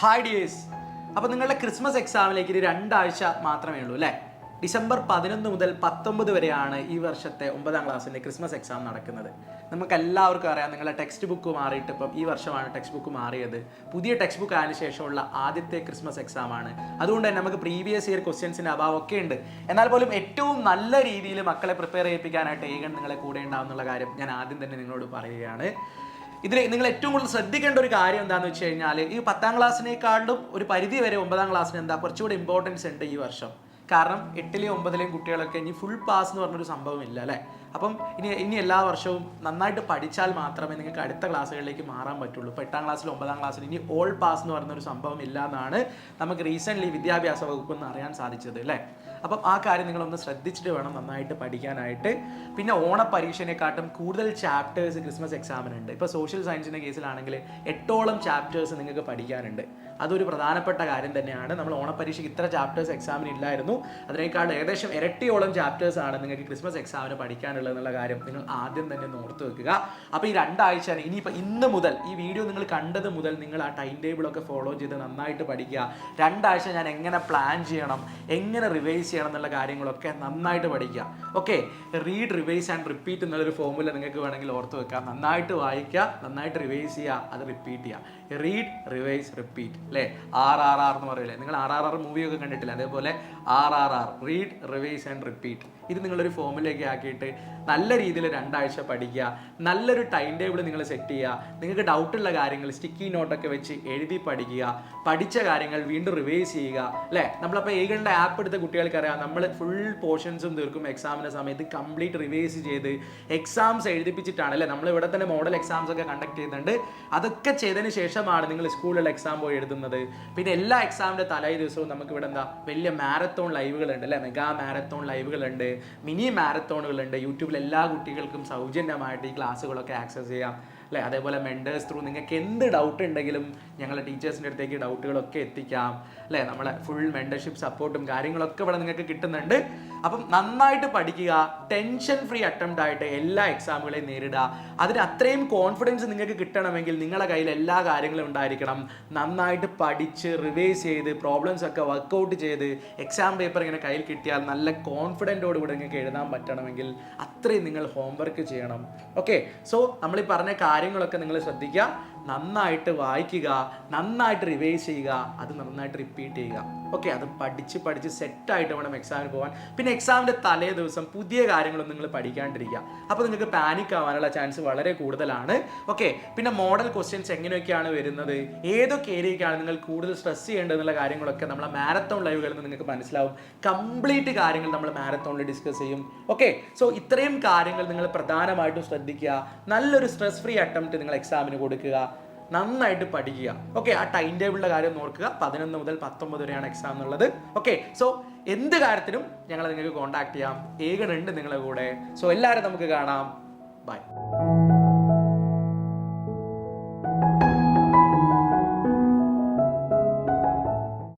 Hi dears. അപ്പോൾ നിങ്ങളുടെ Christmas എക്സാമിലേക്ക് ഒരു 2 ആഴ്ച മാത്രമേ ഉള്ളൂ അല്ലേ? ഡിസംബർ 11 മുതൽ 19 വരെയാണ് ഈ വർഷത്തെ 9ാം ക്ലാസ്സിൻ്റെ ക്രിസ്മസ് എക്സാം നടക്കുന്നത്. നമുക്ക് എല്ലാവർക്കും അറിയാം, നിങ്ങളുടെ ടെക്സ്റ്റ് ബുക്ക് മാറിയിട്ട് ഇപ്പം ഈ വർഷമാണ് ടെക്സ്റ്റ് ബുക്ക് മാറിയത്. പുതിയ ടെക്സ്റ്റ് ബുക്ക് ആയതിനു ശേഷമുള്ള ആദ്യത്തെ ക്രിസ്മസ് എക്സാമാണ്. അതുകൊണ്ട് തന്നെ നമുക്ക് പ്രീവിയസ് ഇയർ ക്വസ്റ്റ്യൻസിൻ്റെ അഭാവമൊക്കെ ഉണ്ട്. എന്നാൽ പോലും ഏറ്റവും നല്ല രീതിയിൽ മക്കളെ പ്രിപ്പയർ ചെയ്യിപ്പിക്കാനായിട്ട് ഏകൻ നിങ്ങളെ കൂടെ ഉണ്ടാവുന്നുള്ള കാര്യം ഞാൻ ആദ്യം തന്നെ നിങ്ങളോട് പറയുകയാണ്. ഇതിൽ നിങ്ങൾ ഏറ്റവും കൂടുതൽ ശ്രദ്ധിക്കേണ്ട ഒരു കാര്യം എന്താണെന്ന് വെച്ച് കഴിഞ്ഞാൽ, ഈ 10ാം ക്ലാസ്സിനേക്കാളും ഒരു പരിധി വരെ 9ാം ക്ലാസ്സിന് കുറച്ചുകൂടി ഇമ്പോർട്ടൻസ് ഉണ്ട് ഈ വർഷം. കാരണം 8ലെയും 9ലെയും കുട്ടികളൊക്കെ ഇനി ഫുൾ പാസ് എന്ന് പറഞ്ഞൊരു സംഭവം ഇല്ല അല്ലേ? അപ്പം ഇനി എല്ലാ വർഷവും നന്നായിട്ട് പഠിച്ചാൽ മാത്രമേ നിങ്ങൾക്ക് അടുത്ത ക്ലാസ്സുകളിലേക്ക് മാറാൻ പറ്റുള്ളൂ. ഇപ്പോൾ 8ാം ക്ലാസ്സിലും 9ാം ക്ലാസ്സിലും ഇനി ഓൾ പാസ് എന്ന് പറഞ്ഞൊരു സംഭവം ഇല്ല എന്നാണ് നമുക്ക് റീസെൻ്റ്ലി വിദ്യാഭ്യാസ വകുപ്പ് എന്ന് അറിയാൻ സാധിച്ചത് അല്ലേ? അപ്പം ആ കാര്യം നിങ്ങളൊന്ന് ശ്രദ്ധിച്ചിട്ട് വേണം നന്നായിട്ട് പഠിക്കാനായിട്ട്. പിന്നെ ഓണപരീക്ഷനെക്കാട്ടും കൂടുതൽ ചാപ്റ്റേഴ്സ് ക്രിസ്മസ് എക്സാമിനുണ്ട്. ഇപ്പോൾ സോഷ്യൽ സയൻസിൻ്റെ കേസിലാണെങ്കിൽ 8ഓളം ചാപ്റ്റേഴ്സ് നിങ്ങൾക്ക് പഠിക്കാനുണ്ട്. അതൊരു പ്രധാനപ്പെട്ട കാര്യം തന്നെയാണ്. നമ്മൾ ഓണപരീക്ഷയ്ക്ക് ഇത്ര ചാപ്റ്റേഴ്സ് എക്സാമിന് ഇല്ലായിരുന്നു. അതിനേക്കാൾ ഏകദേശം ഇരട്ടിയോളം ചാപ്റ്റേഴ്സാണ് നിങ്ങൾക്ക് ക്രിസ്മസ് എക്സാമിന് പഠിക്കാനുള്ളത് എന്നുള്ള കാര്യം നിങ്ങൾ ആദ്യം തന്നെ ഓർത്ത് വെക്കുക. അപ്പോൾ ഈ 2 ആഴ്ച ഇനിയിപ്പോൾ ഇന്ന് മുതൽ ഈ വീഡിയോ നിങ്ങൾ കണ്ടത് മുതൽ നിങ്ങൾ ആ ടൈം ടേബിളൊക്കെ ഫോളോ ചെയ്ത് നന്നായിട്ട് പഠിക്കുക. 2 ആഴ്ച ഞാൻ എങ്ങനെ പ്ലാൻ ചെയ്യണം, എങ്ങനെ റിവൈസ് ചെയ്യണം എന്നുള്ള കാര്യങ്ങളൊക്കെ നന്നായിട്ട് പഠിക്കുക. Okay, read, revise and repeat എന്നുള്ളൊരു ഫോർമുല നിങ്ങൾക്ക് വേണമെങ്കിൽ ഓർത്ത് വെക്കാം. നന്നായിട്ട് വായിക്കുക, നന്നായിട്ട് റിവൈസ് ചെയ്യുക, അത് റിപ്പീറ്റ് ചെയ്യുക. റീഡ്, റിവൈസ്, റിപ്പീറ്റ് അല്ലേ? RRR എന്ന് പറയില്ലേ? നിങ്ങൾ RRR മൂവിയൊക്കെ കണ്ടിട്ടില്ല? അതേപോലെ RRR, read, revise and repeat. ഇത് നിങ്ങളൊരു ഫോമിലേക്ക് ആക്കിയിട്ട് നല്ല രീതിയിൽ 2 ആഴ്ച പഠിക്കുക. നല്ലൊരു ടൈം ടേബിൾ നിങ്ങൾ സെറ്റ് ചെയ്യുക. നിങ്ങൾക്ക് ഡൗട്ടുള്ള കാര്യങ്ങൾ സ്റ്റിക്കി നോട്ടൊക്കെ വെച്ച് എഴുതി പഠിക്കുക. പഠിച്ച കാര്യങ്ങൾ വീണ്ടും റിവൈസ് ചെയ്യുക അല്ലേ? നമ്മളപ്പോൾ ഏകളുടെ ആപ്പ് എടുത്ത കുട്ടികൾക്കറിയാം, നമ്മൾ ഫുൾ പോർഷൻസും തീർക്കും എക്സാമിൻ്റെ സമയത്ത്. കംപ്ലീറ്റ് റിവൈസ് ചെയ്ത് എക്സാംസ് എഴുതിപ്പിച്ചിട്ടാണ് അല്ലേ? നമ്മൾ ഇവിടെ തന്നെ മോഡൽ എക്സാംസ് ഒക്കെ കണ്ടക്ട് ചെയ്യുന്നുണ്ട്. അതൊക്കെ ചെയ്തതിന് ശേഷമാണ് നിങ്ങൾ സ്കൂളിലുള്ള എക്സാം പോയി എഴുതുന്നത്. പിന്നെ എല്ലാ എക്സാമിൻ്റെ തലേ ദിവസവും നമുക്ക് ഇവിടെ വലിയ മാരത്തോൺ ലൈവുകളുണ്ട് അല്ലേ? മെഗാ മാരത്തോൺ ലൈവുകളുണ്ട്, മിനി മാരത്തോണുകളുണ്ട്. യൂട്യൂബിൽ എല്ലാ കുട്ടികൾക്കും സൗജന്യമായിട്ട് ഈ ക്ലാസ്സുകളൊക്കെ ആക്സസ് ചെയ്യാം അല്ലേ? അതേപോലെ മെൻറ്റേഴ്സ് ത്രൂ നിങ്ങൾക്ക് എന്ത് ഡൗട്ട് ഉണ്ടെങ്കിലും ഞങ്ങളുടെ ടീച്ചേഴ്സിൻ്റെ അടുത്തേക്ക് ഡൗട്ടുകളൊക്കെ എത്തിക്കാം അല്ലേ? നമ്മളെ ഫുൾ മെൻറ്റർഷിപ്പ് സപ്പോർട്ടും കാര്യങ്ങളൊക്കെ ഇവിടെ നിങ്ങൾക്ക് കിട്ടുന്നുണ്ട്. അപ്പം നന്നായിട്ട് പഠിക്കുക. ടെൻഷൻ ഫ്രീ അറ്റംപ്റ്റ് ആയിട്ട് എല്ലാ എക്സാമുകളെയും നേരിടുക. അതിന് അത്രയും കോൺഫിഡൻസ് നിങ്ങൾക്ക് കിട്ടണമെങ്കിൽ നിങ്ങളുടെ കയ്യിൽ എല്ലാ കാര്യങ്ങളും ഉണ്ടായിരിക്കണം. നന്നായിട്ട് പഠിച്ച് റിവൈസ് ചെയ്ത് പ്രോബ്ലംസ് ഒക്കെ വർക്കൗട്ട് ചെയ്ത് എക്സാം പേപ്പർ ഇങ്ങനെ കയ്യിൽ കിട്ടിയാൽ നല്ല കോൺഫിഡൻറ്റോടുകൂടി നിങ്ങൾക്ക് എഴുതാൻ പറ്റണമെങ്കിൽ അത്രയും നിങ്ങൾ ഹോംവർക്ക് ചെയ്യണം. ഓക്കെ, സോ നമ്മൾ ഈ പറഞ്ഞ കാര്യങ്ങളൊക്കെ നിങ്ങൾ ശ്രദ്ധിക്കുക. നന്നായിട്ട് വായിക്കുക, നന്നായിട്ട് റിവൈസ് ചെയ്യുക, അത് നന്നായിട്ട് റിപ്പീറ്റ് ചെയ്യുക. ഓക്കെ, അത് പഠിച്ച് സെറ്റായിട്ട് വേണം എക്സാമിന് പോകാൻ. പിന്നെ എക്സാമിൻ്റെ തലേ ദിവസം പുതിയ കാര്യങ്ങളൊന്നും നിങ്ങൾ പഠിക്കാണ്ടിരിക്കുക. അപ്പോൾ നിങ്ങൾക്ക് പാനിക് ആവാനുള്ള ചാൻസ് വളരെ കൂടുതലാണ്. ഓക്കെ, പിന്നെ മോഡൽ ക്വസ്റ്റ്യൻസ് എങ്ങനെയൊക്കെയാണ് വരുന്നത്, ഏതൊക്കെ ഏരിയയ്ക്കാണ് നിങ്ങൾ കൂടുതൽ സ്ട്രെസ് ചെയ്യേണ്ടതെന്നുള്ള കാര്യങ്ങളൊക്കെ നമ്മളെ മാരത്തോൺ ലൈവുകളിൽ നിന്ന് നിങ്ങൾക്ക് മനസ്സിലാവും. കംപ്ലീറ്റ് കാര്യങ്ങൾ നമ്മൾ മാരത്തോണിൽ ഡിസ്കസ് ചെയ്യും. ഓക്കെ, സോ ഇത്രയും കാര്യങ്ങൾ നിങ്ങൾ പ്രധാനമായിട്ടും ശ്രദ്ധിക്കുക. നല്ലൊരു സ്ട്രെസ് ഫ്രീ അറ്റംപ്റ്റ് നിങ്ങൾ എക്സാമിന് കൊടുക്കുക. നന്നായിട്ട് പഠിക്കുക. ഓക്കെ, ആ ടൈം ടേബിളിൻ്റെ കാര്യം നോക്കുക. 11 മുതൽ 19 വരെയാണ് എക്സാം എന്നുള്ളത്. ഓക്കെ, സോ എന്ത് കാര്യത്തിനും ഞങ്ങൾ നിങ്ങൾക്ക് കോൺടാക്ട് ചെയ്യാം. ഏകനുണ്ട് നിങ്ങളുടെ കൂടെ. സോ എല്ലാവരും നമുക്ക് കാണാം. ബൈ.